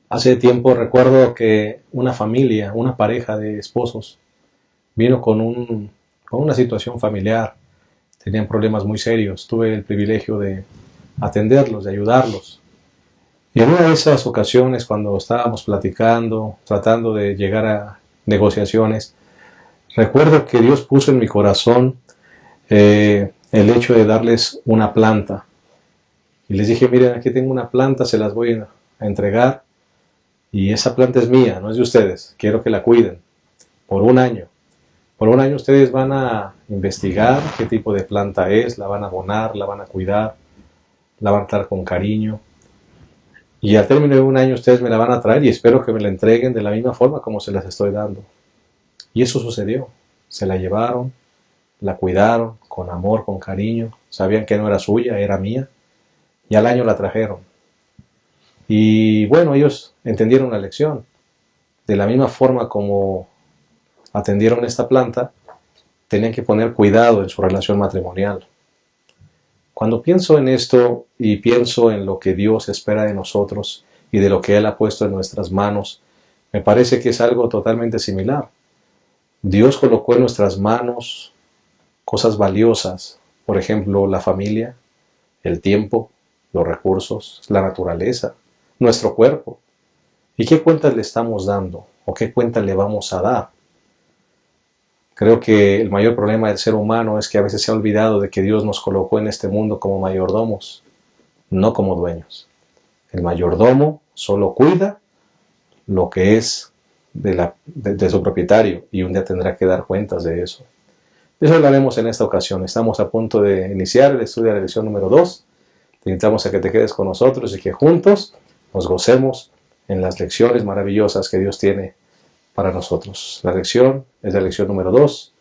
Hace tiempo recuerdo que una familia, una pareja de esposos, vino con una situación familiar. Tenían problemas muy serios. Tuve el privilegio de atenderlos, de ayudarlos. Y en una de esas ocasiones, cuando estábamos platicando, tratando de llegar a negociaciones, recuerdo que Dios puso en mi corazón el hecho de darles una planta. Y les dije, miren, aquí tengo una planta, se las voy a entregar. Y esa planta es mía, no es de ustedes. Quiero que la cuiden por un año. Por un año ustedes van a investigar qué tipo de planta es, la van a abonar, la van a cuidar, la van a tratar con cariño. Y al término de un año ustedes me la van a traer y espero que me la entreguen de la misma forma como se las estoy dando. Y eso sucedió. Se la llevaron, la cuidaron con amor, con cariño. Sabían que no era suya, era mía. Y al año la trajeron. Y bueno, ellos entendieron la lección. De la misma forma como atendieron esta planta, tenían que poner cuidado en su relación matrimonial. Cuando pienso en esto y pienso en lo que Dios espera de nosotros y de lo que Él ha puesto en nuestras manos, me parece que es algo totalmente similar. Dios colocó en nuestras manos cosas valiosas, por ejemplo, la familia, el tiempo, los recursos, la naturaleza, nuestro cuerpo. ¿Y qué cuentas le estamos dando? ¿O qué cuentas le vamos a dar? Creo que el mayor problema del ser humano es que a veces se ha olvidado de que Dios nos colocó en este mundo como mayordomos, no como dueños. El mayordomo solo cuida lo que es de su propietario y un día tendrá que dar cuentas de eso. De eso hablaremos en esta ocasión. Estamos a punto de iniciar el estudio de la lección número 2. Te invitamos a que te quedes con nosotros y que juntos nos gocemos en las lecciones maravillosas que Dios tiene para nosotros. La lección es la lección número 2,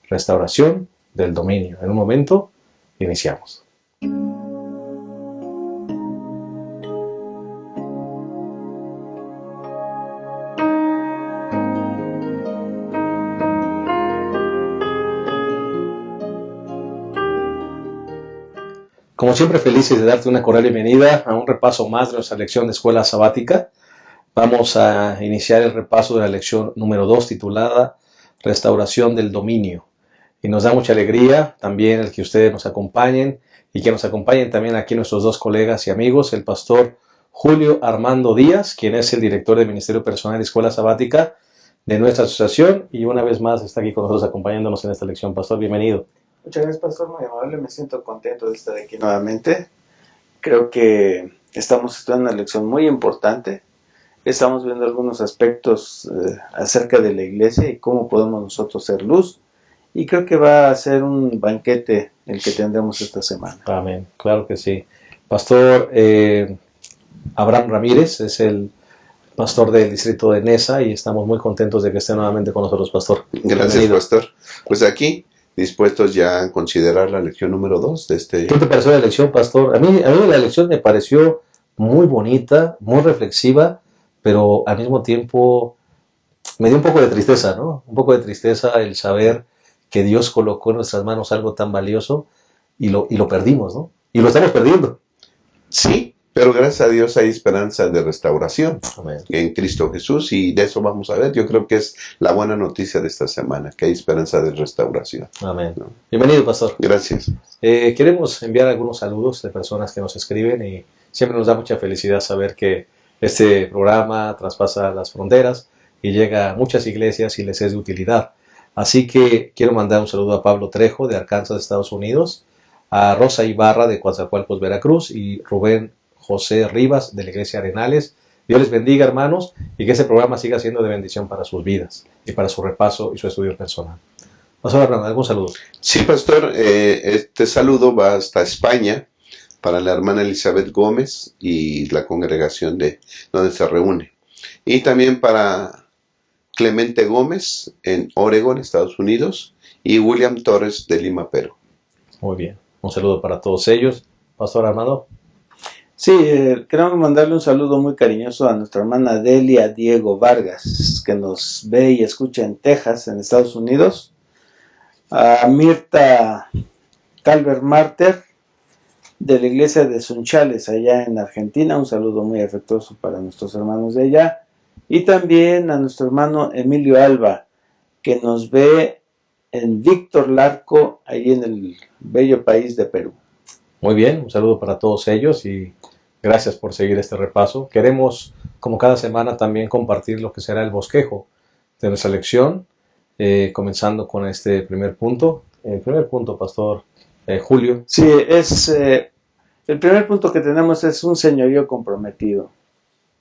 restauración del dominio. En un momento, iniciamos. Como siempre, felices de darte una cordial bienvenida a un repaso más de nuestra lección de escuela sabática. Vamos a iniciar el repaso de la lección número 2 titulada Restauración del Dominio. Y nos da mucha alegría también el que ustedes nos acompañen y que nos acompañen también aquí nuestros dos colegas y amigos, el pastor Julio Armando Díaz, quien es el director de Ministerio Personal y Escuela Sabática de nuestra asociación y una vez más está aquí con nosotros acompañándonos en esta lección. Pastor, bienvenido. Muchas gracias, pastor, muy amable, me siento contento de estar aquí nuevamente. Creo que estamos estudiando una lección muy importante. Estamos viendo algunos aspectos acerca de la iglesia y cómo podemos nosotros ser luz. Y creo que va a ser un banquete el que tendremos esta semana. Amén, claro que sí. Pastor Abraham Ramírez es el pastor del distrito de Nesa y estamos muy contentos de que esté nuevamente con nosotros, pastor. Gracias, bienvenido. Pastor. Pues aquí, dispuestos ya a considerar la lección número 2 de este... ¿Qué te pareció la lección, pastor? A mí la lección me pareció muy bonita, muy reflexiva, pero al mismo tiempo me dio un poco de tristeza, ¿no? Un poco de tristeza el saber que Dios colocó en nuestras manos algo tan valioso y lo perdimos, ¿no? Y lo estamos perdiendo. Sí, pero gracias a Dios hay esperanza de restauración. Amén. En Cristo Jesús, y de eso vamos a ver. Yo creo que es la buena noticia de esta semana, que hay esperanza de restauración. Amén. ¿No? Bienvenido, pastor. Gracias. Queremos enviar algunos saludos de personas que nos escriben y siempre nos da mucha felicidad saber que este programa traspasa las fronteras y llega a muchas iglesias y les es de utilidad. Así que quiero mandar un saludo a Pablo Trejo de Arkansas, Estados Unidos, a Rosa Ibarra de Coatzacoalcos, Veracruz y Rubén José Rivas de la Iglesia Arenales. Dios les bendiga, hermanos, y que este programa siga siendo de bendición para sus vidas y para su repaso y su estudio personal. Pastor Abraham, ¿algún saludo? Sí, pastor, este saludo va hasta España para la hermana Elizabeth Gómez y la congregación de donde se reúne. Y también para Clemente Gómez en Oregon, Estados Unidos, y William Torres de Lima, Perú. Muy bien, un saludo para todos ellos. Pastor Armando. Sí, queremos mandarle un saludo muy cariñoso a nuestra hermana Delia Diego Vargas, que nos ve y escucha en Texas, en Estados Unidos. A Mirta Calver Marter de la iglesia de Sunchales, allá en Argentina. Un saludo muy afectuoso para nuestros hermanos de allá. Y también a nuestro hermano Emilio Alba, que nos ve en Víctor Larco, ahí en el bello país de Perú. Muy bien, un saludo para todos ellos y gracias por seguir este repaso. Queremos, como cada semana, también compartir lo que será el bosquejo de nuestra lección, comenzando con este primer punto. El primer punto, Pastor Julio. Sí, el primer punto que tenemos es un señorío comprometido.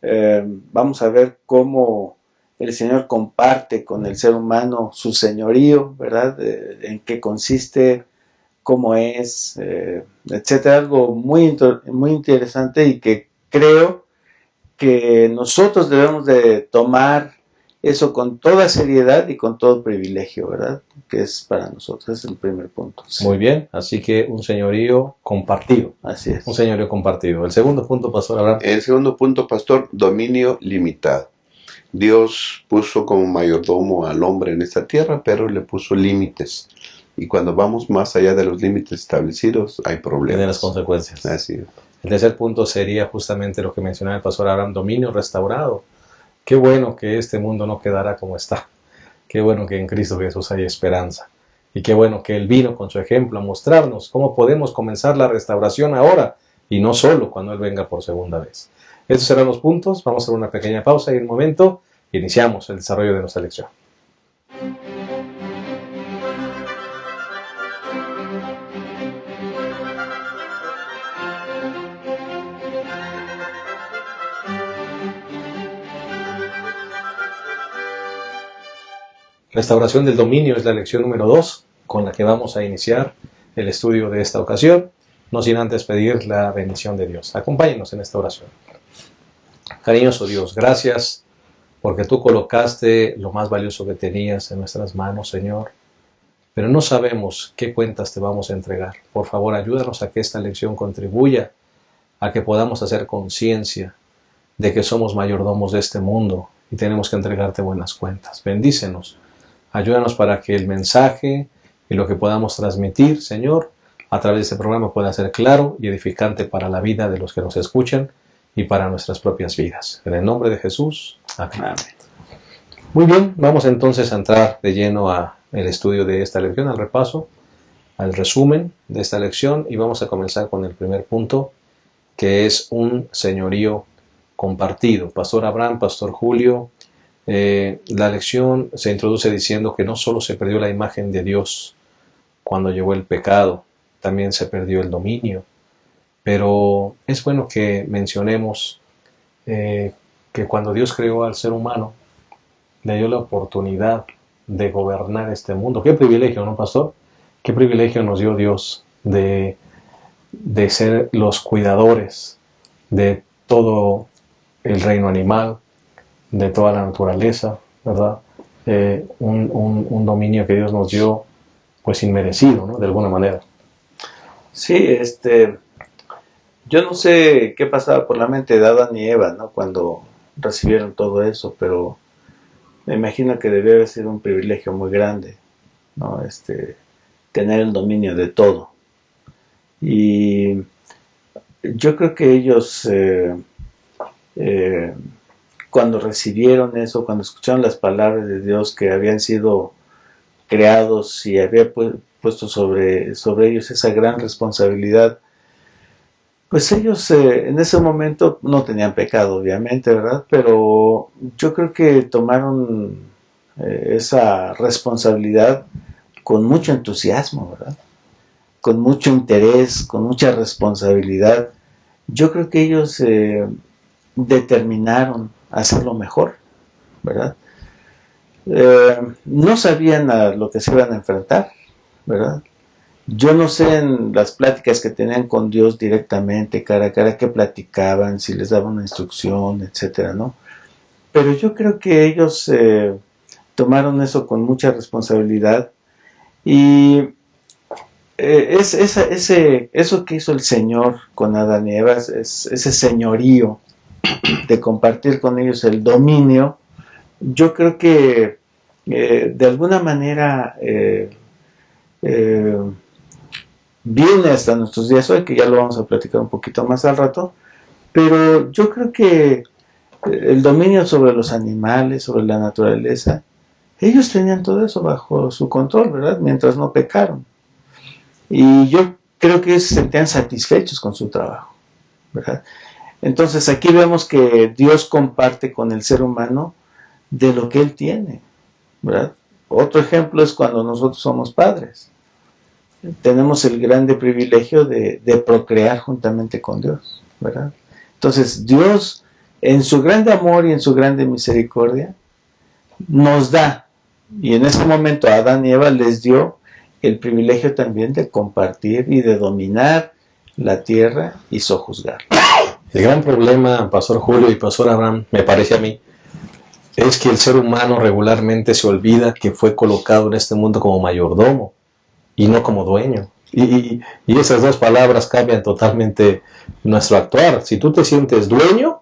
Vamos a ver cómo el Señor comparte con el ser humano su señorío, ¿verdad? En qué consiste, cómo es, etcétera. Algo muy interesante y que creo que nosotros debemos de tomar eso con toda seriedad y con todo privilegio, ¿verdad? Que es para nosotros, es el primer punto. Sí. Muy bien, así que un señorío compartido. Así es. Un señorío compartido. El segundo punto, Pastor Abraham. El segundo punto, Pastor, dominio limitado. Dios puso como mayordomo al hombre en esta tierra, pero le puso límites. Y cuando vamos más allá de los límites establecidos, hay problemas. Tiene las consecuencias. Así es. El tercer punto sería justamente lo que mencionaba el Pastor Abraham, dominio restaurado. Qué bueno que este mundo no quedará como está. Qué bueno que en Cristo Jesús hay esperanza. Y qué bueno que Él vino con su ejemplo a mostrarnos cómo podemos comenzar la restauración ahora y no solo cuando Él venga por segunda vez. Estos serán los puntos. Vamos a hacer una pequeña pausa y en un momento iniciamos el desarrollo de nuestra lección. Restauración del dominio es la lección número 2 con la que vamos a iniciar el estudio de esta ocasión, no sin antes pedir la bendición de Dios. Acompáñenos en esta oración. Cariñoso Dios, gracias porque tú colocaste lo más valioso que tenías en nuestras manos, Señor, pero no sabemos qué cuentas te vamos a entregar. Por favor, ayúdanos a que esta lección contribuya a que podamos hacer conciencia de que somos mayordomos de este mundo y tenemos que entregarte buenas cuentas. Bendícenos. Ayúdanos para que el mensaje y lo que podamos transmitir, Señor, a través de este programa pueda ser claro y edificante para la vida de los que nos escuchan y para nuestras propias vidas. En el nombre de Jesús. Amén. Amén. Muy bien, vamos entonces a entrar de lleno al estudio de esta lección, al repaso, al resumen de esta lección y vamos a comenzar con el primer punto, que es un señorío compartido. Pastor Abraham, Pastor Julio, la lección se introduce diciendo que no solo se perdió la imagen de Dios cuando llegó el pecado, también se perdió el dominio. Pero es bueno que mencionemos que cuando Dios creó al ser humano, le dio la oportunidad de gobernar este mundo. Qué privilegio, ¿no, Pastor? Qué privilegio nos dio Dios de ser los cuidadores de todo el reino animal, de toda la naturaleza, ¿verdad? Un dominio que Dios nos dio, pues inmerecido, ¿no? De alguna manera. Sí, yo no sé qué pasaba por la mente de Adán y Eva, ¿no? Cuando recibieron todo eso, pero me imagino que debió haber sido un privilegio muy grande, ¿no? Tener el dominio de todo. Y yo creo que ellos cuando recibieron eso, cuando escucharon las palabras de Dios que habían sido creados y había puesto sobre ellos esa gran responsabilidad, pues ellos en ese momento no tenían pecado, obviamente, ¿verdad? Pero yo creo que tomaron esa responsabilidad con mucho entusiasmo, ¿verdad? Con mucho interés, con mucha responsabilidad. Yo creo que ellos determinaron hacerlo mejor, ¿verdad? No sabían a lo que se iban a enfrentar, ¿verdad? Yo no sé en las pláticas que tenían con Dios directamente, cara a cara, qué platicaban, si les daban una instrucción, etcétera, ¿no? Pero yo creo que ellos tomaron eso con mucha responsabilidad y eso que hizo el Señor con Adán y Eva, ese señorío de compartir con ellos el dominio, yo creo que de alguna manera viene hasta nuestros días hoy, que ya lo vamos a platicar un poquito más al rato, pero yo creo que el dominio sobre los animales, sobre la naturaleza, ellos tenían todo eso bajo su control, ¿verdad? Mientras no pecaron. Y yo creo que se sentían satisfechos con su trabajo, ¿verdad? Entonces aquí vemos que Dios comparte con el ser humano de lo que Él tiene, ¿verdad? Otro ejemplo es cuando nosotros somos padres. Tenemos el grande privilegio de procrear juntamente con Dios, ¿verdad? Entonces Dios, en su grande amor y en su grande misericordia, nos da, y en ese momento a Adán y Eva les dio el privilegio también de compartir y de dominar la tierra y sojuzgar. El gran problema, Pastor Julio y Pastor Abraham, me parece a mí, es que el ser humano regularmente se olvida que fue colocado en este mundo como mayordomo y no como dueño. Y esas dos palabras cambian totalmente nuestro actuar. Si tú te sientes dueño,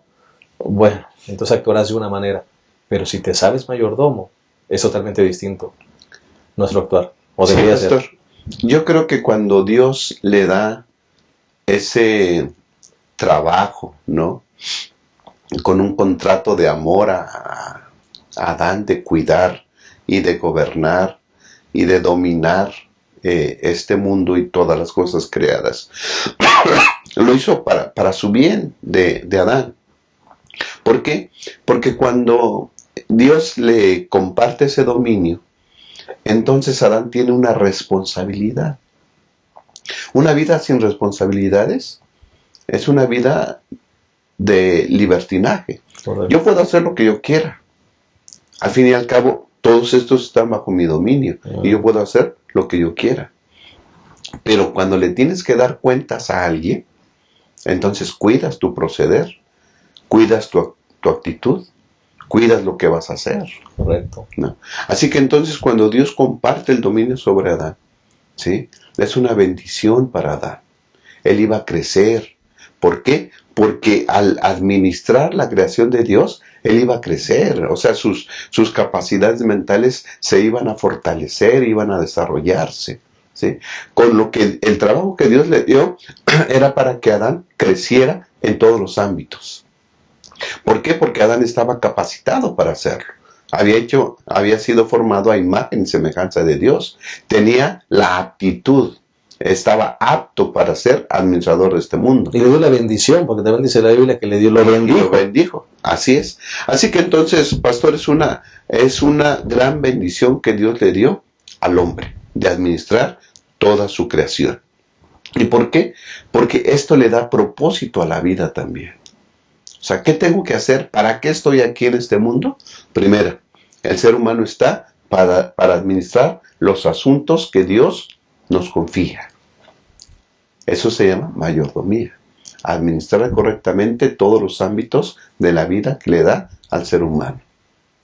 bueno, entonces actuarás de una manera. Pero si te sabes mayordomo, es totalmente distinto nuestro actuar. O debería Pastor, ser. yo creo que cuando Dios le da ese trabajo, ¿no? Con un contrato de amor a Adán, de cuidar y de gobernar y de dominar este mundo y todas las cosas creadas. Lo hizo para su bien de Adán. ¿Por qué? Porque cuando Dios le comparte ese dominio, entonces Adán tiene una responsabilidad. Una vida sin responsabilidades es una vida de libertinaje. Correcto. Yo puedo hacer lo que yo quiera. Al fin y al cabo, todos estos están bajo mi dominio y yo puedo hacer lo que yo quiera. Pero cuando le tienes que dar cuentas a alguien, entonces cuidas tu proceder, cuidas tu actitud, cuidas lo que vas a hacer. Correcto. ¿No? Así que entonces cuando Dios comparte el dominio sobre Adán, ¿sí? Es una bendición para Adán. Él iba a crecer. ¿Por qué? Porque al administrar la creación de Dios, él iba a crecer. O sea, sus capacidades mentales se iban a fortalecer, iban a desarrollarse, ¿sí? Con lo que el trabajo que Dios le dio era para que Adán creciera en todos los ámbitos. ¿Por qué? Porque Adán estaba capacitado para hacerlo. Había sido formado a imagen y semejanza de Dios. Tenía la aptitud. Estaba apto para ser administrador de este mundo. Y le dio la bendición, porque también dice la Biblia que le dio, lo bendijo. Lo bendijo. Así es. Así que entonces, pastor, es una gran bendición que Dios le dio al hombre, de administrar toda su creación. ¿Y por qué? Porque esto le da propósito a la vida también. O sea, ¿qué tengo que hacer? ¿Para qué estoy aquí en este mundo? Primero, el ser humano está para administrar los asuntos que Dios nos confía. Eso se llama mayordomía. Administrar correctamente todos los ámbitos de la vida que le da al ser humano,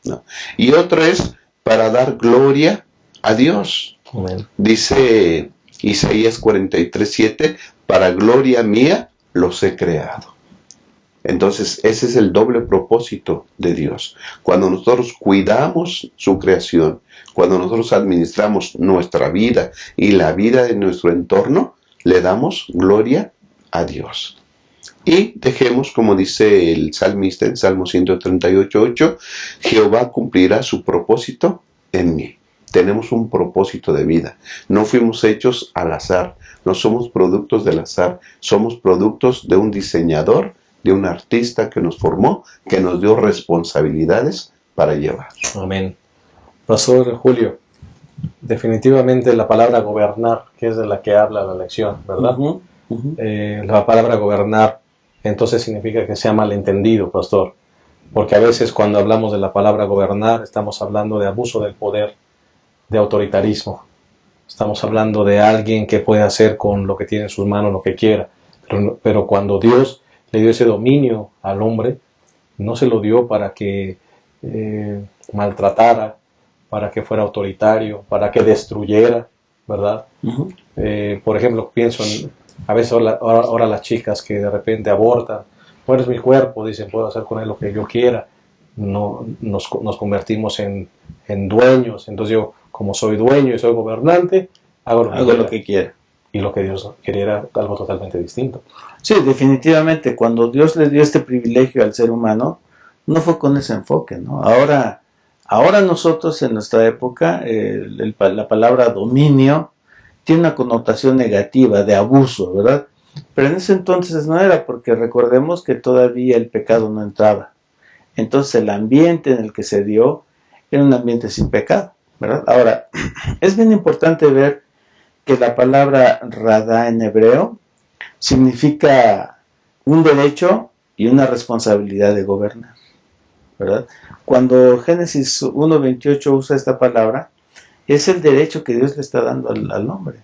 ¿no? Y otro es para dar gloria a Dios. Amén. Dice Isaías 43:7, para gloria mía los he creado. Entonces, ese es el doble propósito de Dios. Cuando nosotros cuidamos su creación, cuando nosotros administramos nuestra vida y la vida de nuestro entorno, le damos gloria a Dios. Y dejemos, como dice el salmista en Salmo 138:8, Jehová cumplirá su propósito en mí. Tenemos un propósito de vida. No fuimos hechos al azar, no somos productos del azar, somos productos de un diseñador, de un artista que nos formó, que nos dio responsabilidades para llevar. Amén. Pastor Julio, definitivamente la palabra gobernar, que es de la que habla la lección, ¿verdad? La palabra gobernar, entonces significa que sea malentendido, pastor. Porque a veces cuando hablamos de la palabra gobernar, estamos hablando de abuso del poder, de autoritarismo. Estamos hablando de alguien que puede hacer con lo que tiene en sus manos lo que quiera. Pero cuando Dios le dio ese dominio al hombre, no se lo dio para que maltratara, para que fuera autoritario, para que destruyera, ¿verdad? Por ejemplo, pienso en, a veces ahora las chicas que de repente abortan, pues es mi cuerpo, dicen, puedo hacer con él lo que yo quiera. No, nos convertimos en dueños. Entonces yo, como soy dueño y soy gobernante, hago lo que quiera. y lo que Dios quería era algo totalmente distinto. Sí, definitivamente, cuando Dios le dio este privilegio al ser humano, no fue con ese enfoque, ¿no? Ahora nosotros en nuestra época, la palabra dominio tiene una connotación negativa, de abuso, ¿verdad? Pero en ese entonces no era, porque recordemos que todavía el pecado no entraba. Entonces el ambiente en el que se dio era un ambiente sin pecado, ¿verdad? Ahora, es bien importante ver que la palabra radá en hebreo significa un derecho y una responsabilidad de gobernar, ¿verdad? Cuando Génesis 1:28 usa esta palabra, es el derecho que Dios le está dando al hombre.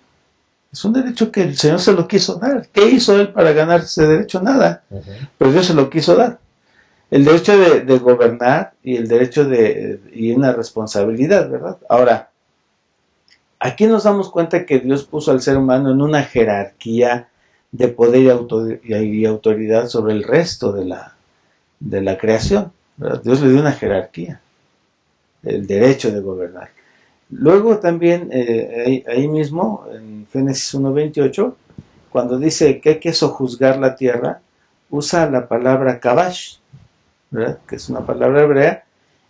Es un derecho que el Señor se lo quiso dar. ¿Qué hizo Él para ganar ese derecho? Nada. Pero Dios se lo quiso dar. El derecho de gobernar y el derecho y una responsabilidad, ¿verdad? Ahora, aquí nos damos cuenta que Dios puso al ser humano en una jerarquía de poder y autoridad sobre el resto de la creación, ¿verdad? Dios le dio una jerarquía, el derecho de gobernar. Luego también, ahí mismo, en Génesis 1:28, cuando dice que hay que sojuzgar la tierra, usa la palabra kabash, ¿verdad? Que es una palabra hebrea,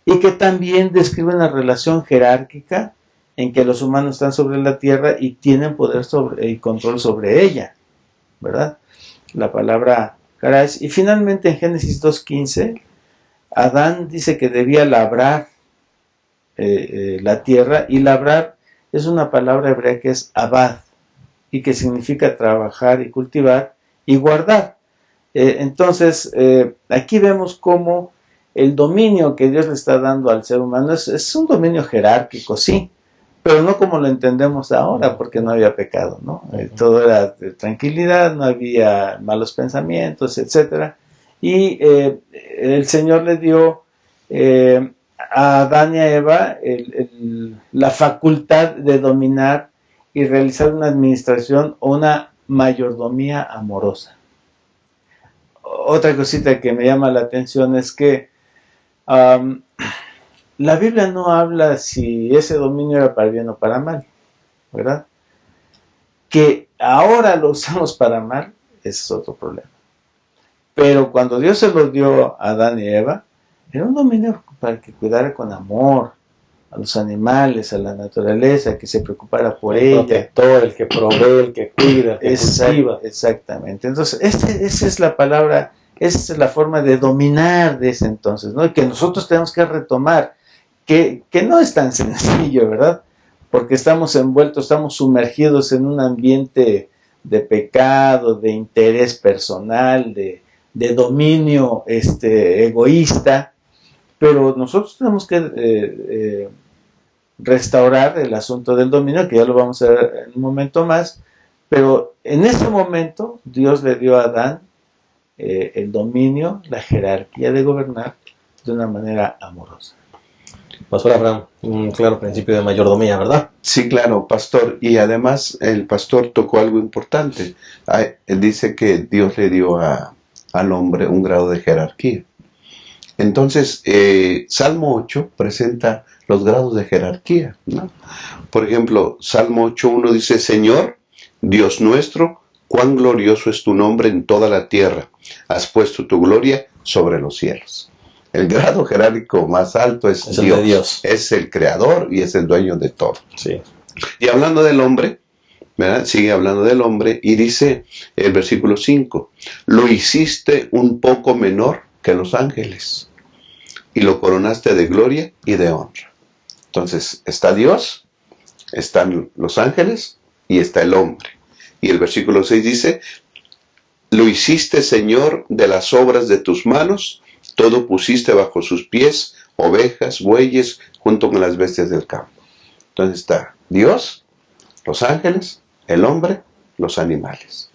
y que también describe una relación jerárquica en que los humanos están sobre la tierra y tienen poder y control sobre ella, ¿verdad? La palabra kabash. Y finalmente en Génesis 2:15, Adán dice que debía labrar la tierra, y labrar es una palabra hebrea que es abad, y que significa trabajar y cultivar y guardar. Entonces, aquí vemos cómo el dominio que Dios le está dando al ser humano es un dominio jerárquico, sí, pero no como lo entendemos ahora, porque no había pecado, ¿no? Todo era de tranquilidad, no había malos pensamientos, etc. Y el Señor le dio a Adán y a Eva la facultad de dominar y realizar una administración o una mayordomía amorosa. Otra cosita que me llama la atención es que la Biblia no habla si ese dominio era para bien o para mal, ¿verdad? Que ahora lo usamos para mal, ese es otro problema. Pero cuando Dios se lo dio a Adán y Eva, era un dominio para que cuidara con amor a los animales, a la naturaleza, que se preocupara por ella. El protector, el que provee, el que cuida, el que cultiva. Exactamente. Entonces, esa es la palabra, esa es la forma de dominar de ese entonces, ¿no? Y que nosotros tenemos que retomar, que no es tan sencillo, ¿verdad? Porque estamos envueltos, estamos sumergidos en un ambiente de pecado, de interés personal, de dominio egoísta, pero nosotros tenemos que restaurar el asunto del dominio, que ya lo vamos a ver en un momento más, pero en ese momento Dios le dio a Adán el dominio, la jerarquía de gobernar de una manera amorosa. Pastor Abraham, un claro principio de mayordomía, ¿verdad? Sí, claro, pastor. Y además el pastor tocó algo importante. Él dice que Dios le dio al hombre un grado de jerarquía. Entonces, Salmo 8 presenta los grados de jerarquía, ¿no? Por ejemplo, Salmo 8:1 dice: Señor, Dios nuestro, cuán glorioso es tu nombre en toda la tierra. Has puesto tu gloria sobre los cielos. El grado jerárquico más alto es Dios. El de Dios. Es el creador y es el dueño de todo. Sí. Y hablando del hombre, ¿verdad? Sigue hablando del hombre y dice el versículo 5: lo hiciste un poco menor que los ángeles y lo coronaste de gloria y de honra. Entonces está Dios, están los ángeles y está el hombre. Y el versículo 6 dice: lo hiciste, Señor, de las obras de tus manos, todo pusiste bajo sus pies, ovejas, bueyes, junto con las bestias del campo. Entonces está Dios, los ángeles, el hombre, los animales.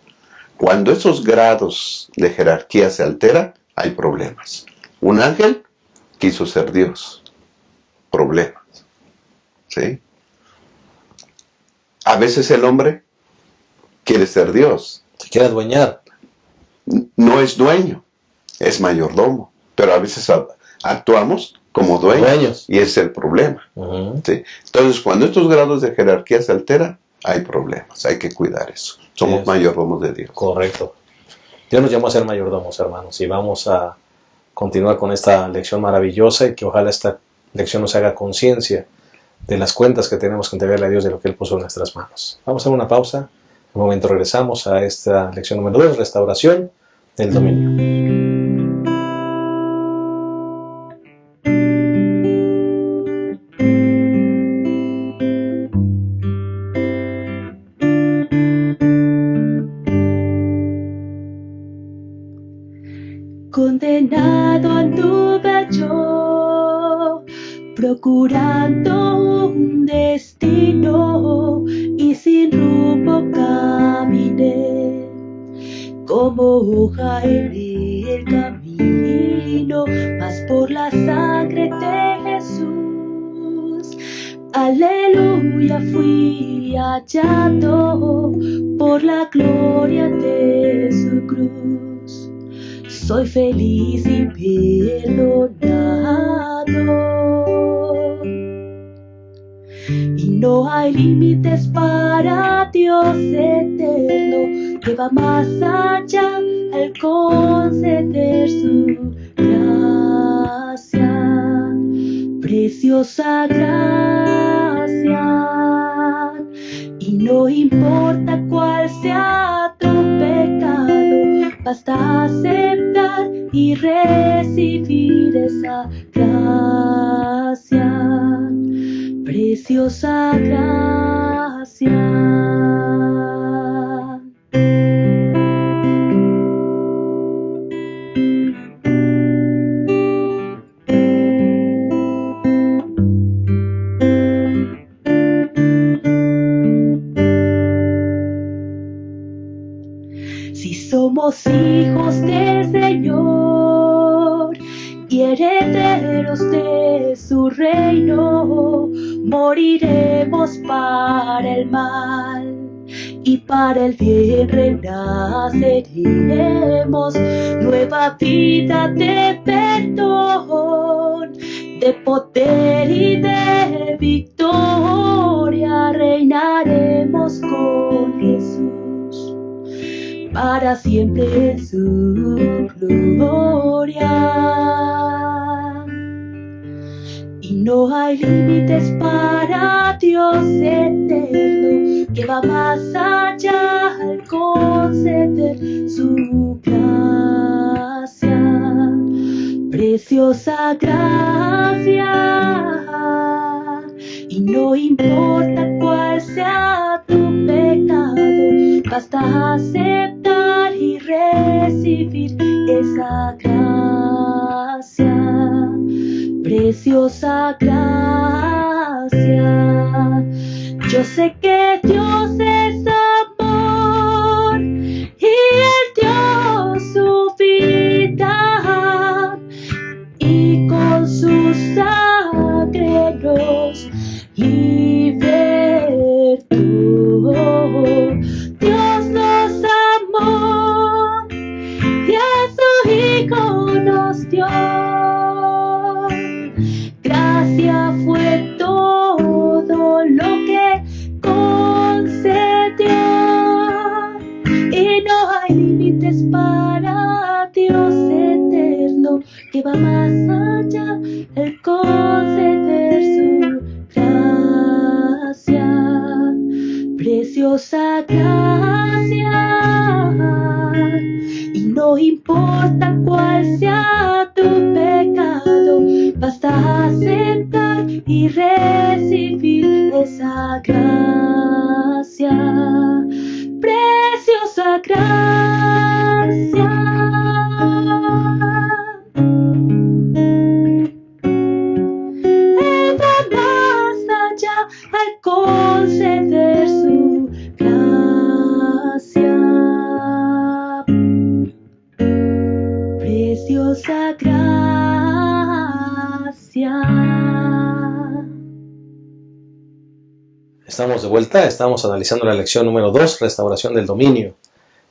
Cuando esos grados de jerarquía se alteran, hay problemas. Un ángel quiso ser Dios. Problemas. ¿Sí? A veces el hombre quiere ser Dios. Se quiere adueñar. No es dueño, es mayordomo. Pero a veces actuamos como dueños. Y ese es el problema. ¿Sí? Entonces, cuando estos grados de jerarquía se alteran, hay problemas, hay que cuidar eso. Somos Sí, mayordomos de Dios. correcto. Dios nos llamó a ser mayordomos, hermanos, y vamos a continuar con esta lección maravillosa y que ojalá esta lección nos haga conciencia de las cuentas que tenemos que entregarle a Dios de lo que Él puso en nuestras manos. Vamos a hacer una pausa. En un momento regresamos a esta lección número 2, restauración del dominio. Condenado anduve yo, procurando un destino y sin rumbo caminé, como hoja en el camino, mas por la sangre de Jesús, aleluya, fui hallado por la gloria de su cruz. Soy feliz y perdonado, y no hay límites para Dios eterno, que va más allá al conceder su gracia, preciosa gracia, y no importa cuál sea tu pecado, basta aceptar y recibir esa gracia, preciosa gracia. Si somos hijos del Señor y herederos de su reino, moriremos para el mal y para el bien renaceremos. Nueva vida de perdón, de poder y de victoria, reinaremos con Jesús para siempre en su gloria. Y no hay límites para Dios eterno, que va más allá al conceder su gracia, preciosa gracia. Y no importa cuál sea tu pecado, basta aceptar y recibir esa gracia, preciosa gracia. Yo sé que Dios es amor y Él dio su vida y con su sangre nos libertó. Dios nos amó y a su Hijo nos dio. Gracia fue todo lo que concedió, y no hay límites para Dios eterno, que va más allá el conceder su gracia, preciosa gracia. Y no importa cuál sea tu pecado, basta aceptar y recibir esa gracia, preciosa gracia. Él va más allá al conceder su gracia, preciosa gracia. Estamos de vuelta, estamos analizando la lección número 2, restauración del dominio.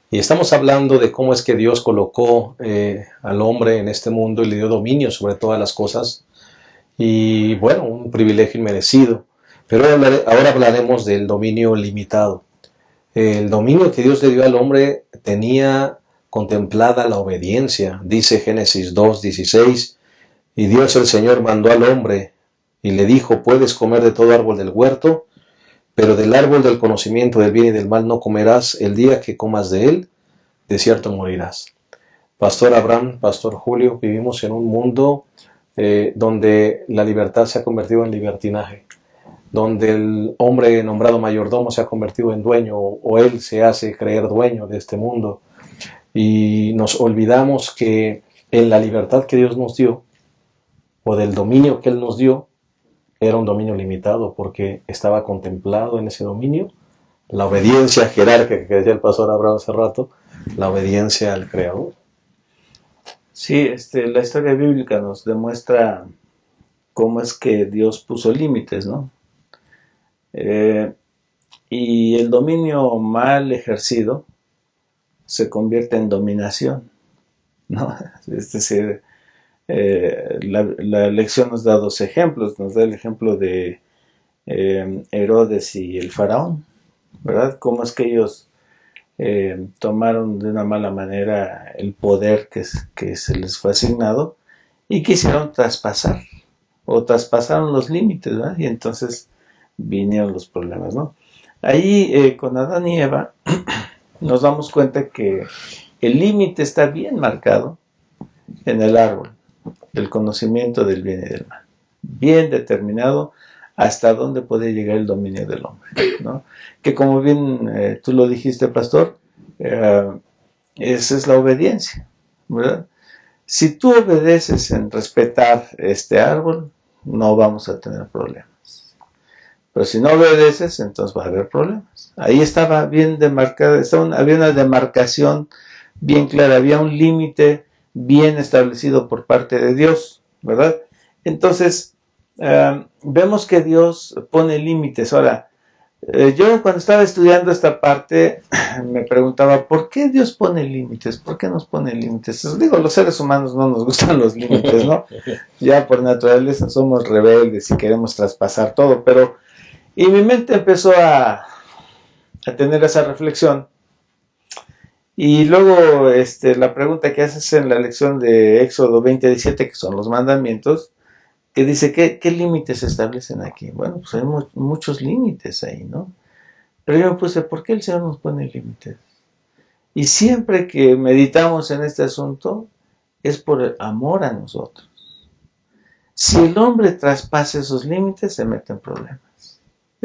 Y estamos hablando de cómo es que Dios colocó al hombre en este mundo y le dio dominio sobre todas las cosas. Y bueno, un privilegio inmerecido. Pero ahora hablaremos del dominio limitado. El dominio que Dios le dio al hombre tenía contemplada la obediencia. Dice Génesis 2:16, y Dios el Señor mandó al hombre y le dijo, puedes comer de todo árbol del huerto, pero del árbol del conocimiento del bien y del mal no comerás, el día que comas de él, de cierto morirás. Pastor Abraham, Pastor Julio, vivimos en un mundo donde la libertad se ha convertido en libertinaje, donde el hombre nombrado mayordomo se ha convertido en dueño, o él se hace creer dueño de este mundo, y nos olvidamos que en la libertad que Dios nos dio, o del dominio que Él nos dio, era un dominio limitado, porque estaba contemplado en ese dominio la obediencia jerárquica que decía el pastor Abraham hace rato, la obediencia al Creador. Sí, la historia bíblica nos demuestra cómo es que Dios puso límites, ¿no? Y el dominio mal ejercido se convierte en dominación, ¿no? Es decir, la lección nos da dos ejemplos. Nos da el ejemplo de Herodes y el faraón, ¿verdad? Cómo es que ellos tomaron de una mala manera el poder que se les fue asignado y quisieron traspasaron los límites, ¿verdad? Y entonces vinieron los problemas, ¿no? Ahí con Adán y Eva nos damos cuenta que el límite está bien marcado en el árbol, el conocimiento del bien y del mal, bien determinado hasta dónde puede llegar el dominio del hombre, ¿no? Que como bien tú lo dijiste, pastor, esa es la obediencia, ¿verdad? Si tú obedeces en respetar este árbol, no vamos a tener problemas. Pero si no obedeces, entonces va a haber problemas. Ahí estaba bien demarcada, había una demarcación bien clara, había un límite bien establecido por parte de Dios, ¿verdad? Entonces, vemos que Dios pone límites. Ahora, yo cuando estaba estudiando esta parte, me preguntaba, ¿por qué Dios pone límites? ¿Por qué nos pone límites? Digo, los seres humanos no nos gustan los límites, ¿no? Ya por naturaleza somos rebeldes y queremos traspasar todo, pero... Y mi mente empezó a tener esa reflexión. Y luego la pregunta que haces en la lección de Éxodo 20:17, que son los mandamientos, que dice, ¿qué límites se establecen aquí? Bueno, pues hay muchos límites ahí, ¿no? Pero yo me puse, ¿por qué el Señor nos pone límites? Y siempre que meditamos en este asunto, es por el amor a nosotros. Si el hombre traspasa esos límites, se mete en problemas.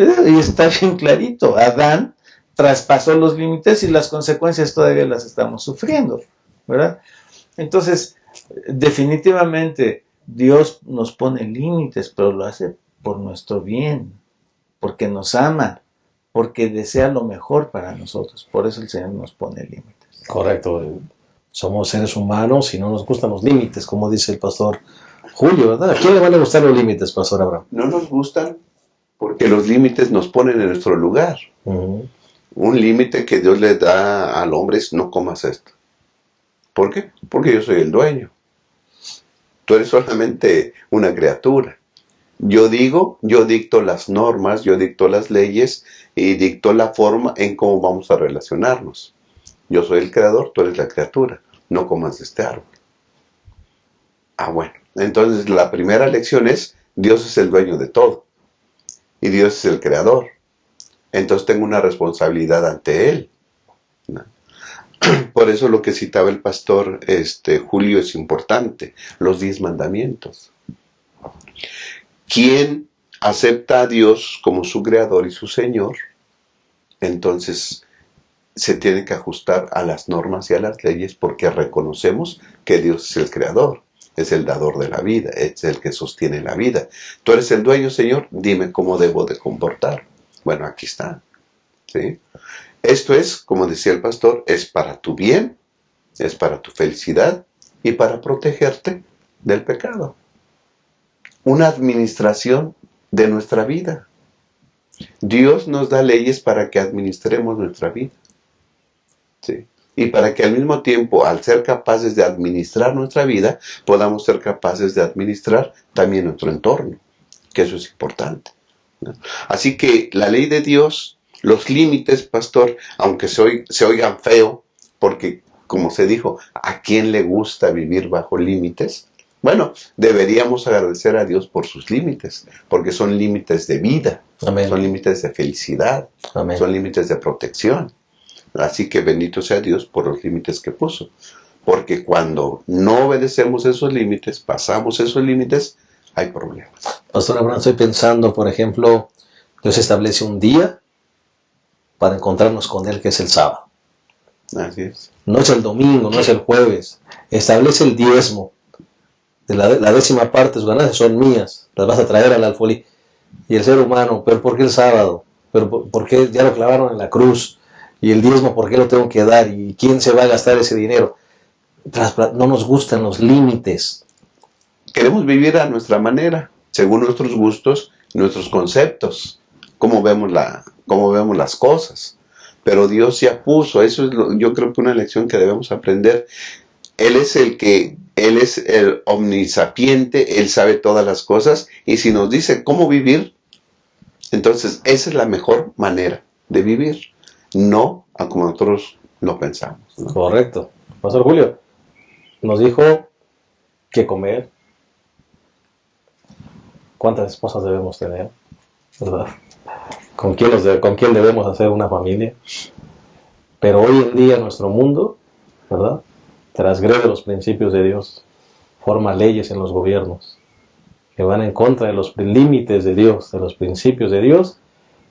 Y está bien clarito, Adán traspasó los límites y las consecuencias todavía las estamos sufriendo, ¿verdad? Entonces, definitivamente, Dios nos pone límites, pero lo hace por nuestro bien, porque nos ama, porque desea lo mejor para nosotros. Por eso el Señor nos pone límites. Correcto. Somos seres humanos y no nos gustan los límites, como dice el pastor Julio, ¿verdad? ¿A quién le van a gustar los límites, pastor Abraham? No nos gustan porque los límites nos ponen en nuestro lugar. Uh-huh. Un límite que Dios le da al hombre es no comas esto. ¿Por qué? Porque yo soy el dueño. Tú eres solamente una criatura. Yo dicto las normas, yo dicto las leyes y dicto la forma en cómo vamos a relacionarnos. Yo soy el creador, tú eres la criatura. No comas de este árbol. Ah, bueno. Entonces la primera lección es, Dios es el dueño de todo. Y Dios es el creador. Entonces tengo una responsabilidad ante Él. ¿No? Por eso lo que citaba el pastor Julio es importante. Los 10 mandamientos. Quien acepta a Dios como su creador y su Señor, entonces se tiene que ajustar a las normas y a las leyes porque reconocemos que Dios es el creador. Es el dador de la vida, es el que sostiene la vida. Tú eres el dueño, Señor, dime cómo debo de comportar. Bueno, aquí está. ¿Sí? Esto es, como decía el pastor, es para tu bien, es para tu felicidad y para protegerte del pecado. Una administración de nuestra vida. Dios nos da leyes para que administremos nuestra vida. ¿Sí? Y para que al mismo tiempo, al ser capaces de administrar nuestra vida, podamos ser capaces de administrar también nuestro entorno, que eso es importante. ¿no? Así que la ley de Dios, los límites, pastor, aunque se oigan feo, porque como se dijo, ¿a quién le gusta vivir bajo límites? Bueno, deberíamos agradecer a Dios por sus límites, porque son límites de vida, Amén. son límites de felicidad, Amén. son límites de protección. Así que bendito sea Dios por los límites que puso. Porque cuando no obedecemos esos límites, pasamos esos límites, hay problemas. Pastor Abraham, estoy pensando, por ejemplo, Dios establece un día para encontrarnos con Él, que es el sábado. Así es. No es el domingo, no es el jueves. Establece el diezmo. De la 10ª parte de sus ganancias son mías. Las vas a traer al alfolí. Y el ser humano, ¿pero por qué el sábado? ¿Pero por qué ya lo clavaron en la cruz? Y el diezmo, ¿por qué lo tengo que dar? ¿Y quién se va a gastar ese dinero? No nos gustan los límites. Queremos vivir a nuestra manera, según nuestros gustos, nuestros conceptos, cómo vemos las cosas. Pero Dios ya puso, eso es yo creo que una lección que debemos aprender. Él es el omnisapiente, Él sabe todas las cosas, y si nos dice cómo vivir, entonces esa es la mejor manera de vivir, no a como nosotros lo pensamos, ¿no? Correcto. Pastor Julio nos dijo que comer. ¿Cuántas esposas debemos tener? ¿Verdad? ¿Con quién debemos hacer una familia? Pero hoy en día nuestro mundo, ¿verdad?, transgrede los principios de Dios, forma leyes en los gobiernos que van en contra de los límites de Dios, de los principios de Dios,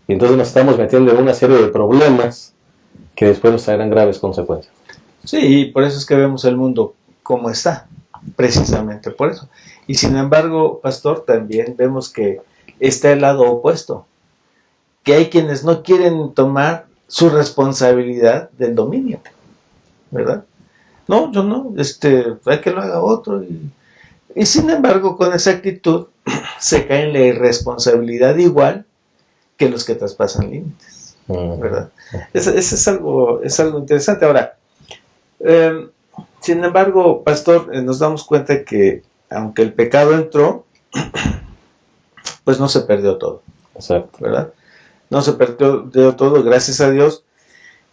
y entonces nos estamos metiendo en una serie de problemas que después nos traerán graves consecuencias. Sí, y por eso es que vemos el mundo como está, precisamente por eso. Y sin embargo, pastor, también vemos que está el lado opuesto, que hay quienes no quieren tomar su responsabilidad del dominio, ¿verdad? No, yo no, hay que lo haga otro. Y sin embargo, con esa actitud se cae en la irresponsabilidad igual que los que traspasan límites, ¿verdad? Eso es algo interesante. Ahora, sin embargo, pastor, nos damos cuenta que aunque el pecado entró, pues no se perdió todo. Exacto. ¿Verdad? No se perdió todo, gracias a Dios.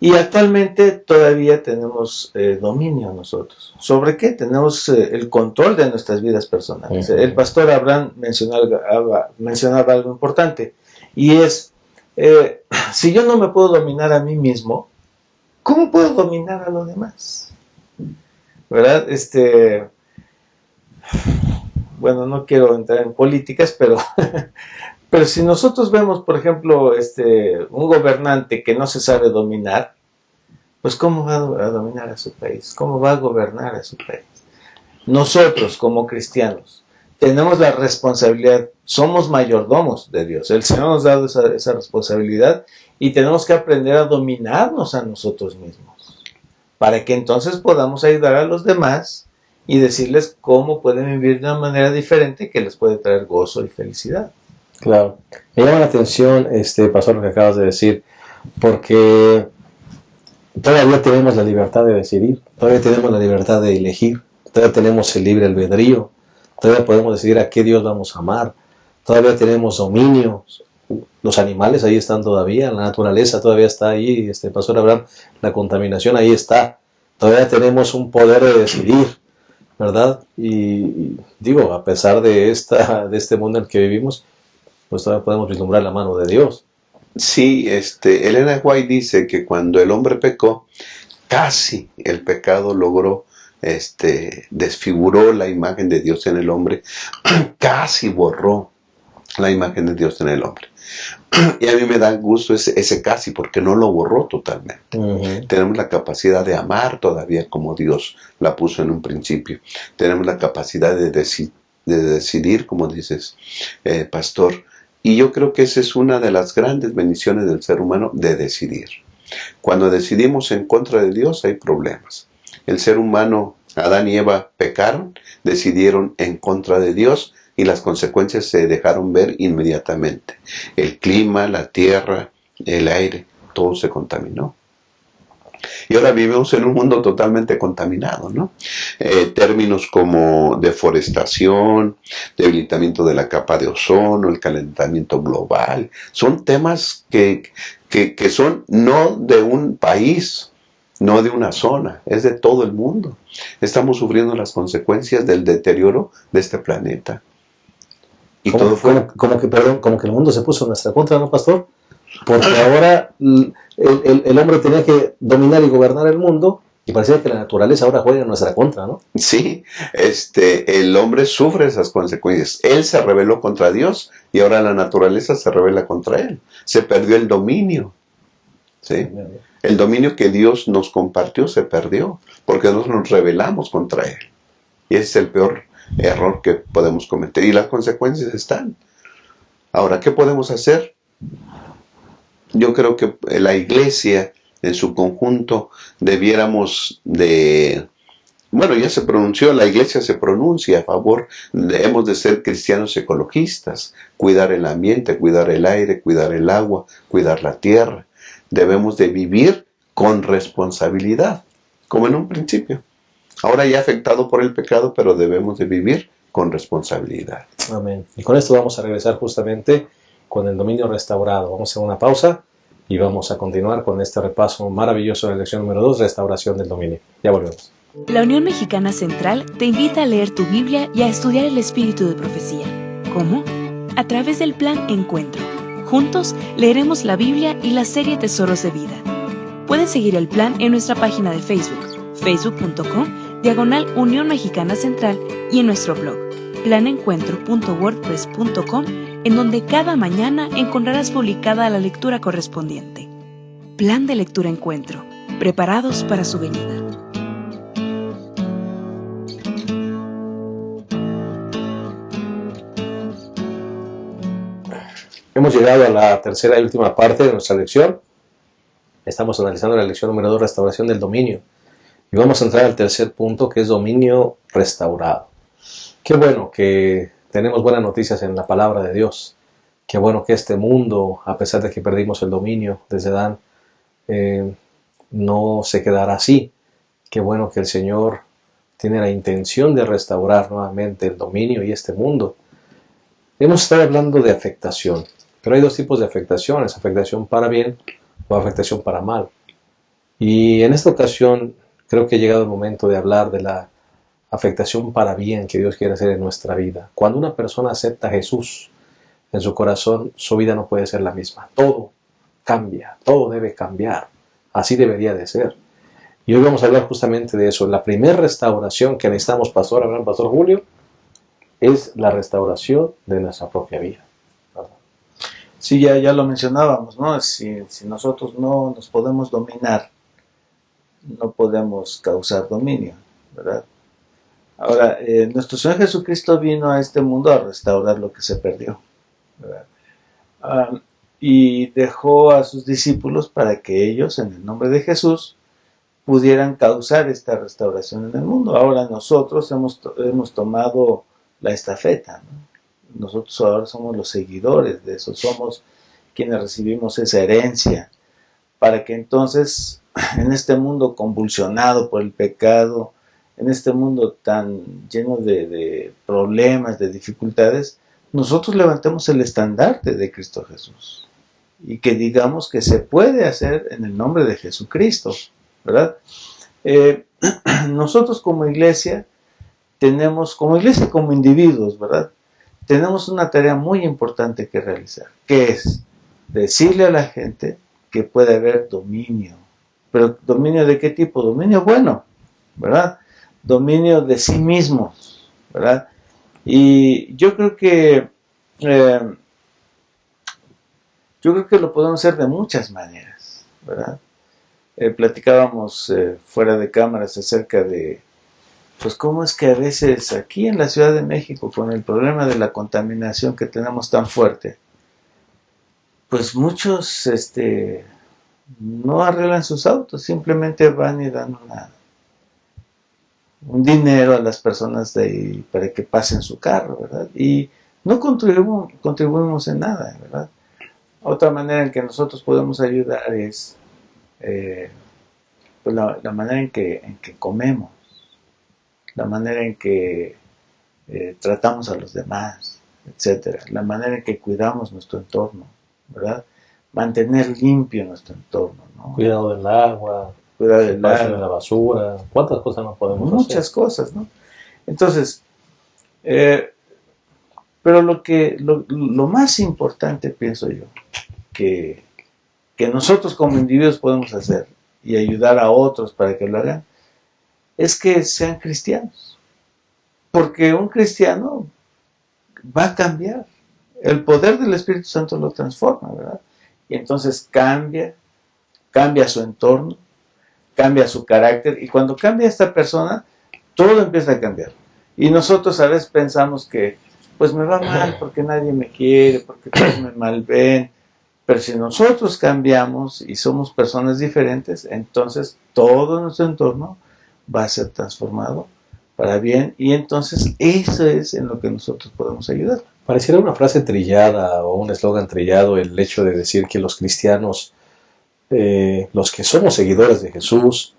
Y actualmente todavía tenemos dominio nosotros. ¿Sobre qué? Tenemos el control de nuestras vidas personales. El pastor Abraham mencionaba algo importante. Y es, si yo no me puedo dominar a mí mismo, ¿cómo puedo dominar a los demás? ¿Verdad? Bueno, no quiero entrar en políticas, pero pero si nosotros vemos, por ejemplo, un gobernante que no se sabe dominar, pues ¿cómo va a dominar a su país? ¿Cómo va a gobernar a su país? Nosotros, como cristianos, tenemos la responsabilidad, somos mayordomos de Dios. El Señor nos ha dado esa responsabilidad y tenemos que aprender a dominarnos a nosotros mismos, para que entonces podamos ayudar a los demás y decirles cómo pueden vivir de una manera diferente que les puede traer gozo y felicidad. Claro. Me llama la atención, pastor, lo que acabas de decir, porque todavía tenemos la libertad de decidir, todavía tenemos la libertad de elegir, todavía tenemos el libre albedrío, todavía podemos decidir a qué Dios vamos a amar, todavía tenemos dominio. Los animales ahí están todavía, la naturaleza todavía está ahí, pastor Abraham, la contaminación ahí está, todavía tenemos un poder de decidir, ¿verdad? Y digo, a pesar de este mundo en el que vivimos, pues todavía podemos vislumbrar la mano de Dios. Sí, Elena White dice que cuando el hombre pecó, casi el pecado logró, desfiguró la imagen de Dios en el hombre, casi borró la imagen de Dios en el hombre. Y a mí me da gusto ese casi, porque no lo borró totalmente. Uh-huh. Tenemos la capacidad de amar todavía como Dios la puso en un principio. Tenemos la capacidad de decidir, como dices, pastor. Y yo creo que esa es una de las grandes bendiciones del ser humano, de decidir. Cuando decidimos en contra de Dios hay problemas. El ser humano, Adán y Eva pecaron, decidieron en contra de Dios y las consecuencias se dejaron ver inmediatamente. El clima, la tierra, el aire, todo se contaminó. Y ahora vivimos en un mundo totalmente contaminado, ¿no? Términos como deforestación, debilitamiento de la capa de ozono, el calentamiento global, son temas que son no de un país, no de una zona, es de todo el mundo. Estamos sufriendo las consecuencias del deterioro de este planeta. Y todo fue... como que el mundo se puso en nuestra contra, ¿no, pastor? Porque ahora el hombre tenía que dominar y gobernar el mundo, y parecía que la naturaleza ahora juega en nuestra contra, ¿no? Sí, el hombre sufre esas consecuencias. Él se rebeló contra Dios y ahora la naturaleza se rebela contra él. Se perdió el dominio. ¿Sí? El dominio que Dios nos compartió se perdió porque nosotros nos rebelamos contra él. Y ese es el peor error que podemos cometer. Y las consecuencias están. Ahora, ¿qué podemos hacer? Yo creo que la iglesia en su conjunto debiéramos de... Bueno, ya se pronunció, la iglesia se pronuncia a favor, hemos de ser cristianos ecologistas, cuidar el ambiente, cuidar el aire, cuidar el agua, cuidar la tierra. Debemos de vivir con responsabilidad, como en un principio. Ahora ya afectado por el pecado, pero debemos de vivir con responsabilidad. Amén. Y con esto vamos a regresar justamente con el dominio restaurado. Vamos a hacer una pausa y vamos a continuar con este repaso maravilloso de la lección número 2, restauración del dominio. Ya volvemos. La Unión Mexicana Central te invita a leer tu Biblia y a estudiar el espíritu de profecía. ¿Cómo? A través del Plan Encuentro. Juntos leeremos la Biblia y la serie Tesoros de Vida. Puedes seguir el plan en nuestra página de Facebook, facebook.com/Unión Mexicana Central, y en nuestro blog, planencuentro.wordpress.com, en donde cada mañana encontrarás publicada la lectura correspondiente. Plan de lectura Encuentro, preparados para su venida. Hemos llegado a la tercera y última parte de nuestra lección. Estamos analizando la lección número 2, restauración del dominio. Y vamos a entrar al tercer punto, que es dominio restaurado. Qué bueno que tenemos buenas noticias en la palabra de Dios. Qué bueno que este mundo, a pesar de que perdimos el dominio desde Adán, no se quedará así. Qué bueno que el Señor tiene la intención de restaurar nuevamente el dominio y este mundo. Hemos estado hablando de afectación, pero hay dos tipos de afectaciones: afectación para bien o afectación para mal. Y en esta ocasión creo que ha llegado el momento de hablar de la afectación para bien que Dios quiere hacer en nuestra vida. Cuando una persona acepta a Jesús en su corazón, su vida no puede ser la misma. Todo cambia, todo debe cambiar. Así debería de ser. Y hoy vamos a hablar justamente de eso. La primera restauración que necesitamos, Pastor Julio, es la restauración de nuestra propia vida. Sí, ya lo mencionábamos, ¿no? Si nosotros no nos podemos dominar, no podemos causar dominio, ¿verdad? Ahora, nuestro Señor Jesucristo vino a este mundo a restaurar lo que se perdió, ¿verdad? Y dejó a sus discípulos para que ellos, en el nombre de Jesús, pudieran causar esta restauración en el mundo. Ahora nosotros hemos tomado la estafeta, ¿no? Nosotros ahora somos los seguidores de eso, somos quienes recibimos esa herencia, para que entonces en este mundo convulsionado por el pecado, en este mundo tan lleno de problemas, de dificultades, nosotros levantemos el estandarte de Cristo Jesús y que digamos que se puede hacer en el nombre de Jesucristo, ¿verdad? Nosotros como iglesia como individuos, ¿verdad? Tenemos una tarea muy importante que realizar, que es decirle a la gente que puede haber dominio. ¿Pero dominio de qué tipo? Dominio bueno, ¿verdad? Dominio de sí mismos, ¿verdad? Y yo creo que lo podemos hacer de muchas maneras, ¿verdad? Platicábamos fuera de cámaras acerca de pues cómo es que a veces aquí en la Ciudad de México, con el problema de la contaminación que tenemos tan fuerte, pues muchos no arreglan sus autos, simplemente van y dan un dinero a las personas de ahí para que pasen su carro, ¿verdad? Y no contribuimos en nada, ¿verdad? Otra manera en que nosotros podemos ayudar es pues la manera en que comemos, la manera en que tratamos a los demás, etcétera, la manera en que cuidamos nuestro entorno, ¿verdad? Mantener limpio nuestro entorno, ¿no? Cuidado del agua, Cuidado del separación de agua, la basura, ¿cuántas cosas no podemos muchas hacer? cosas, ¿no? Entonces, pero lo más importante, pienso yo, que nosotros como individuos podemos hacer y ayudar a otros para que lo hagan, es que sean cristianos. Porque un cristiano va a cambiar. El poder del Espíritu Santo lo transforma, ¿verdad? Y entonces cambia su entorno, cambia su carácter, y cuando cambia esta persona, todo empieza a cambiar. Y nosotros a veces pensamos que, pues me va mal porque nadie me quiere, porque todos me malven. Pero si nosotros cambiamos y somos personas diferentes, entonces todo nuestro entorno va a ser transformado para bien, y entonces eso es en lo que nosotros podemos ayudar. Pareciera una frase trillada o un eslogan trillado el hecho de decir que los cristianos, los que somos seguidores de Jesús,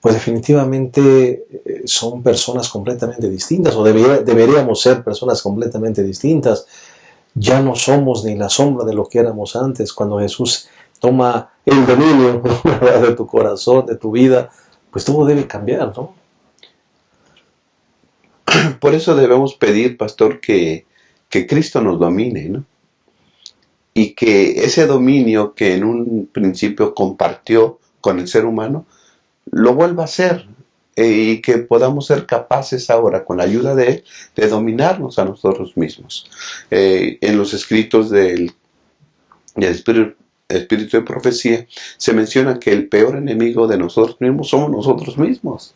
pues definitivamente son personas completamente distintas, o deberíamos ser personas completamente distintas. Ya no somos ni la sombra de lo que éramos antes. Cuando Jesús toma el dominio de tu corazón, de tu vida, pues todo debe cambiar, ¿no? Por eso debemos pedir, pastor, que Cristo nos domine, ¿no? Y que ese dominio que en un principio compartió con el ser humano, lo vuelva a hacer, y que podamos ser capaces ahora, con la ayuda de Él, de dominarnos a nosotros mismos. En los escritos del Espíritu de Profecía se menciona que el peor enemigo de nosotros mismos somos nosotros mismos.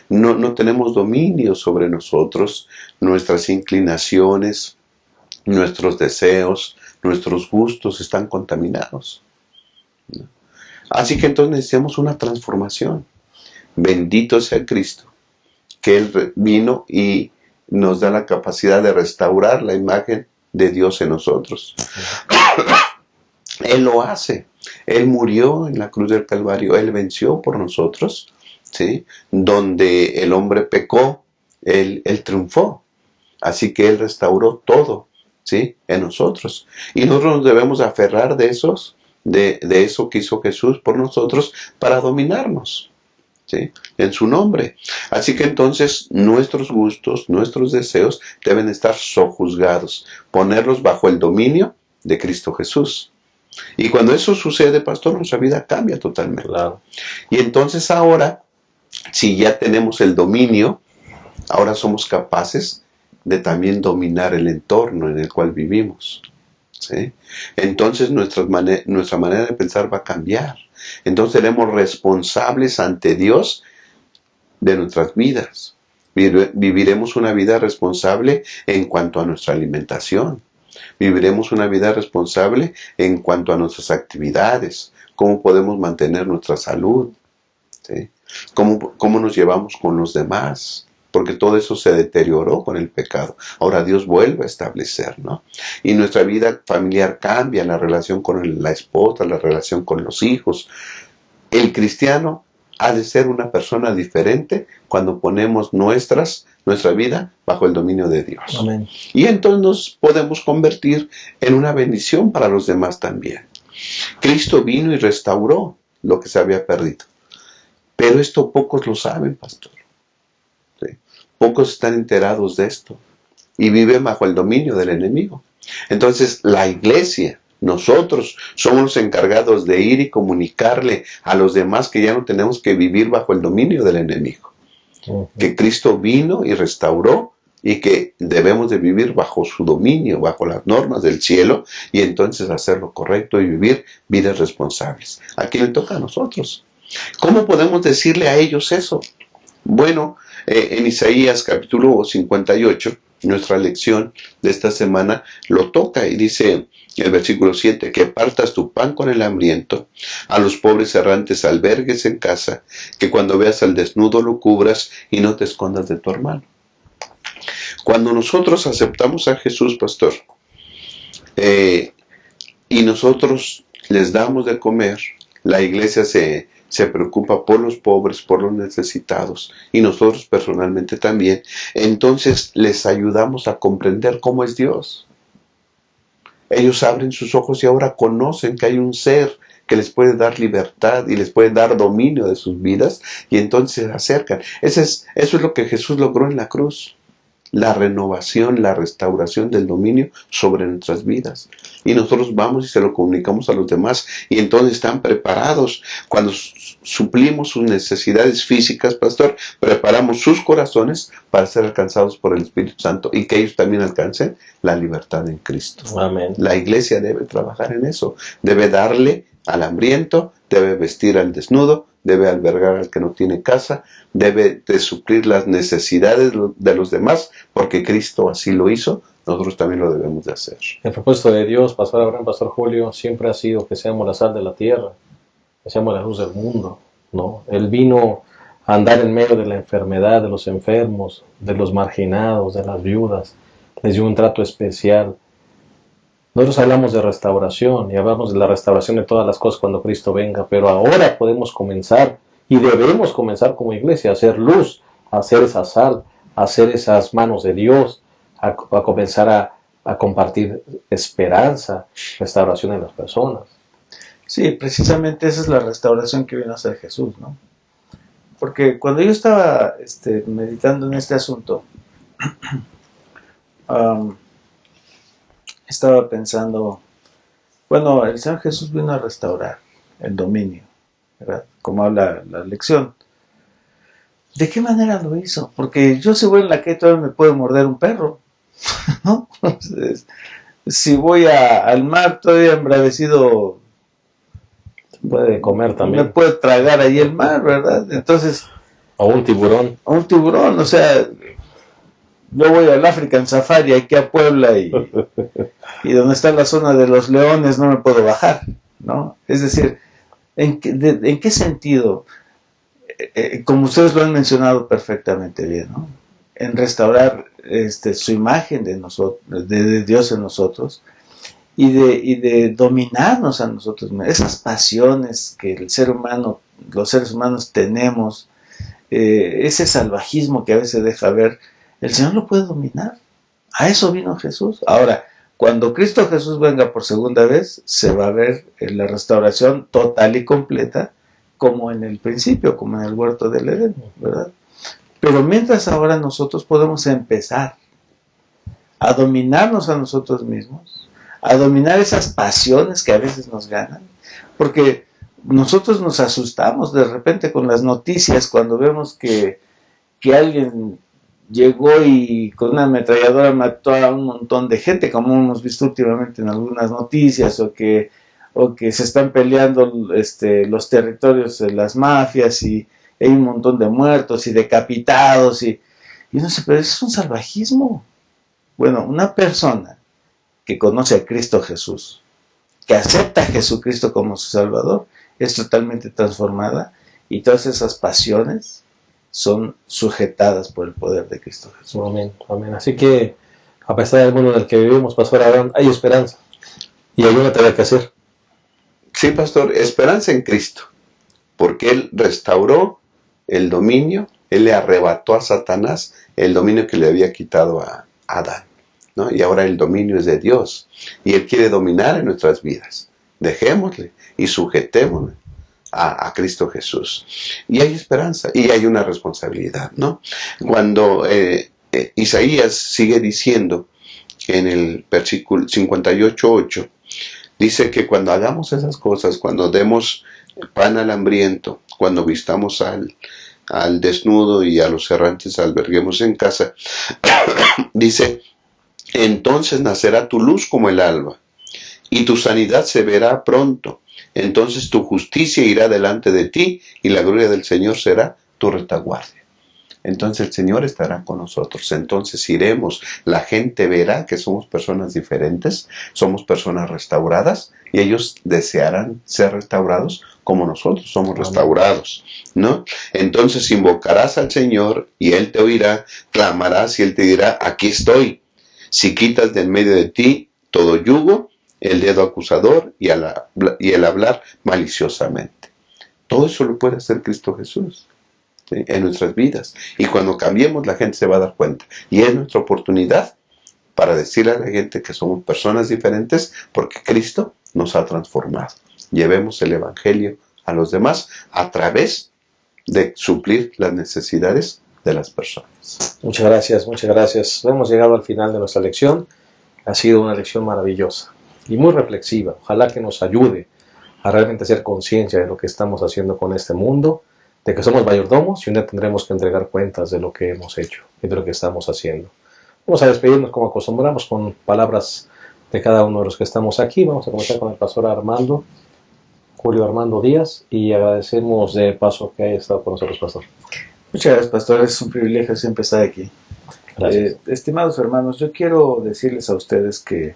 No tenemos dominio sobre nosotros, nuestras inclinaciones, nuestros deseos, nuestros gustos están contaminados. Así que entonces necesitamos una transformación. Bendito sea Cristo, que Él vino y nos da la capacidad de restaurar la imagen de Dios en nosotros. Él lo hace. Él murió en la cruz del Calvario. Él venció por nosotros, ¿sí? Donde el hombre pecó, Él triunfó. Así que Él restauró todo, ¿sí? En nosotros. Y nosotros nos debemos aferrar de eso que hizo Jesús por nosotros para dominarnos, ¿sí? En su nombre. Así que entonces nuestros gustos, nuestros deseos deben estar sojuzgados, ponerlos bajo el dominio de Cristo Jesús. Y cuando eso sucede, pastor, nuestra vida cambia totalmente. Claro. Y entonces ahora, si ya tenemos el dominio, ahora somos capaces de también dominar el entorno en el cual vivimos, ¿sí? Entonces nuestra manera de pensar va a cambiar. Entonces seremos responsables ante Dios de nuestras vidas. Viviremos una vida responsable en cuanto a nuestra alimentación. Viviremos una vida responsable en cuanto a nuestras actividades. Cómo podemos mantener nuestra salud, ¿sí? Cómo nos llevamos con los demás. Porque todo eso se deterioró con el pecado. Ahora Dios vuelve a establecer, ¿no? Y nuestra vida familiar cambia, la relación con la esposa, la relación con los hijos. El cristiano ha de ser una persona diferente cuando ponemos nuestra vida bajo el dominio de Dios. Amén. Y entonces nos podemos convertir en una bendición para los demás también. Cristo vino y restauró lo que se había perdido. Pero esto pocos lo saben, pastor. Pocos están enterados de esto y viven bajo el dominio del enemigo. Entonces la iglesia, nosotros somos los encargados de ir y comunicarle a los demás que ya no tenemos que vivir bajo el dominio del enemigo. Que Cristo vino y restauró y que debemos de vivir bajo su dominio, bajo las normas del cielo, y entonces hacer lo correcto y vivir vidas responsables. ¿A quién le toca? A nosotros. ¿Cómo podemos decirle a ellos eso? Bueno, en Isaías capítulo 58, nuestra lección de esta semana lo toca y dice el versículo 7, que partas tu pan con el hambriento, a los pobres errantes albergues en casa, que cuando veas al desnudo lo cubras y no te escondas de tu hermano. Cuando nosotros aceptamos a Jesús, pastor, y nosotros les damos de comer, La iglesia se preocupa por los pobres, por los necesitados, y nosotros personalmente también. Entonces les ayudamos a comprender cómo es Dios. Ellos abren sus ojos y ahora conocen que hay un ser que les puede dar libertad y les puede dar dominio de sus vidas, y entonces se acercan. Eso es lo que Jesús logró en la cruz. La renovación, la restauración del dominio sobre nuestras vidas. Y nosotros vamos y se lo comunicamos a los demás, y entonces están preparados. Cuando suplimos sus necesidades físicas, pastor, preparamos sus corazones para ser alcanzados por el Espíritu Santo y que ellos también alcancen la libertad en Cristo. Amén. La iglesia debe trabajar en eso. Debe darle al hambriento, debe vestir al desnudo, debe albergar al que no tiene casa, debe de suplir las necesidades de los demás, porque Cristo así lo hizo, nosotros también lo debemos de hacer. El propósito de Dios, Pastor Abraham, Pastor Julio, siempre ha sido que seamos la sal de la tierra, que seamos la luz del mundo, ¿no? Él vino a andar en medio de la enfermedad, de los enfermos, de los marginados, de las viudas, les dio un trato especial. Nosotros hablamos de restauración y hablamos de la restauración de todas las cosas cuando Cristo venga, pero ahora podemos comenzar y debemos comenzar como iglesia a hacer luz, a hacer esa sal, a hacer esas manos de Dios, a comenzar a compartir esperanza, restauración en las personas. Sí, precisamente esa es la restauración que vino a hacer Jesús, ¿no? Porque cuando yo estaba meditando en este asunto, estaba pensando, bueno, el Señor Jesús vino a restaurar el dominio, ¿verdad? Como habla la lección. ¿De qué manera lo hizo? Porque yo si voy en la calle todavía me puede morder un perro, ¿no? Entonces, si voy al mar todavía embravecido, Puede comer también. me puede tragar ahí el mar, ¿verdad? Entonces, O un tiburón. a un tiburón, o sea, yo voy al African Safari aquí a Puebla y donde está la zona de los leones no me puedo bajar, ¿no? Es decir, ¿en qué sentido? Como ustedes lo han mencionado perfectamente bien, ¿no? En restaurar su imagen de nosotros, de Dios en nosotros, y de dominarnos a nosotros mismos. Esas pasiones que los seres humanos tenemos, ese salvajismo que a veces deja ver, el Señor lo puede dominar. A eso vino Jesús. Ahora, cuando Cristo Jesús venga por segunda vez, se va a ver la restauración total y completa, como en el principio, como en el huerto del Edén, ¿verdad? Pero mientras ahora nosotros podemos empezar a dominarnos a nosotros mismos, a dominar esas pasiones que a veces nos ganan, porque nosotros nos asustamos de repente con las noticias cuando vemos que alguien llegó y con una ametralladora mató a un montón de gente, como hemos visto últimamente en algunas noticias, o que se están peleando los territorios de las mafias y hay un montón de muertos y decapitados y no sé, pero eso es un salvajismo. Bueno, una persona que conoce a Cristo Jesús, que acepta a Jesucristo como su Salvador, es totalmente transformada y todas esas pasiones son sujetadas por el poder de Cristo Jesús. Amén, amén. Así que, a pesar del mundo en el que vivimos, Pastor Abraham, hay esperanza y hay una tarea que hacer. Sí, pastor, esperanza en Cristo, porque Él restauró el dominio, Él le arrebató a Satanás el dominio que le había quitado a Adán, ¿no? Y ahora el dominio es de Dios, y Él quiere dominar en nuestras vidas. Dejémosle y sujetémosle a Cristo Jesús. Y hay esperanza, y hay una responsabilidad, ¿no? Cuando Isaías sigue diciendo en el versículo 58:8, dice que cuando hagamos esas cosas, cuando demos pan al hambriento, cuando vistamos al desnudo y a los errantes alberguemos en casa, dice, entonces nacerá tu luz como el alba, y tu sanidad se verá pronto. Entonces tu justicia irá delante de ti, y la gloria del Señor será tu retaguardia. Entonces el Señor estará con nosotros. Entonces iremos, la gente verá que somos personas diferentes, somos personas restauradas, y ellos desearán ser restaurados como nosotros somos restaurados, ¿no? Entonces invocarás al Señor y Él te oirá, clamarás y Él te dirá, aquí estoy. Si quitas de en medio de ti todo yugo el dedo acusador y el hablar maliciosamente. Todo eso lo puede hacer Cristo Jesús, ¿sí?, en nuestras vidas. Y cuando cambiemos, la gente se va a dar cuenta. Y es nuestra oportunidad para decirle a la gente que somos personas diferentes porque Cristo nos ha transformado. Llevemos el Evangelio a los demás a través de suplir las necesidades de las personas. Muchas gracias, muchas gracias. Hemos llegado al final de nuestra lección. Ha sido una lección maravillosa y muy reflexiva. Ojalá que nos ayude a realmente hacer conciencia de lo que estamos haciendo con este mundo, de que somos mayordomos y un día tendremos que entregar cuentas de lo que hemos hecho y de lo que estamos haciendo. Vamos a despedirnos como acostumbramos con palabras de cada uno de los que estamos aquí. Vamos a comenzar con el pastor Julio Armando Díaz, y agradecemos de paso que haya estado con nosotros, pastor. Muchas gracias, pastor. Es un privilegio siempre estar aquí. Estimados hermanos, yo quiero decirles a ustedes que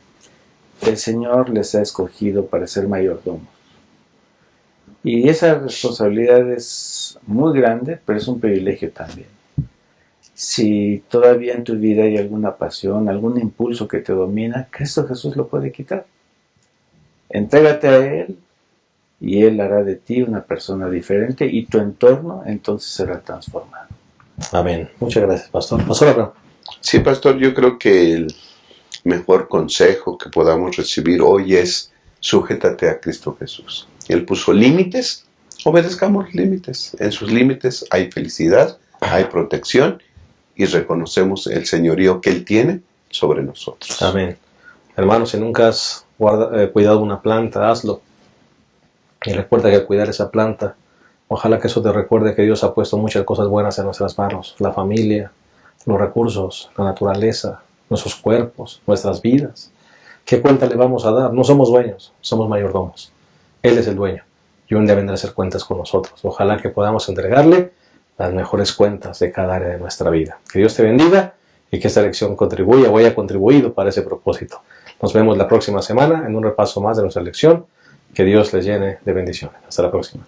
el Señor les ha escogido para ser mayordomos. Y esa responsabilidad es muy grande, pero es un privilegio también. Si todavía en tu vida hay alguna pasión, algún impulso que te domina, Cristo Jesús lo puede quitar. Entrégate a Él y Él hará de ti una persona diferente y tu entorno entonces será transformado. Amén. Muchas gracias, pastor. Pastor Abraham. Sí, pastor, yo creo que el mejor consejo que podamos recibir hoy es: sujétate a Cristo Jesús. Él puso límites, obedezcamos los límites. En sus límites hay felicidad, hay protección y reconocemos el señorío que Él tiene sobre nosotros. Amén. Hermanos, si nunca has cuidado una planta, hazlo. Y recuerda que al cuidar esa planta, ojalá que eso te recuerde que Dios ha puesto muchas cosas buenas en nuestras manos. La familia, los recursos, la naturaleza, nuestros cuerpos, nuestras vidas. ¿Qué cuenta le vamos a dar? No somos dueños, somos mayordomos. Él es el dueño y un día vendrá a hacer cuentas con nosotros. Ojalá que podamos entregarle las mejores cuentas de cada área de nuestra vida. Que Dios te bendiga y que esta lección contribuya o haya contribuido para ese propósito. Nos vemos la próxima semana en un repaso más de nuestra lección. Que Dios les llene de bendiciones. Hasta la próxima.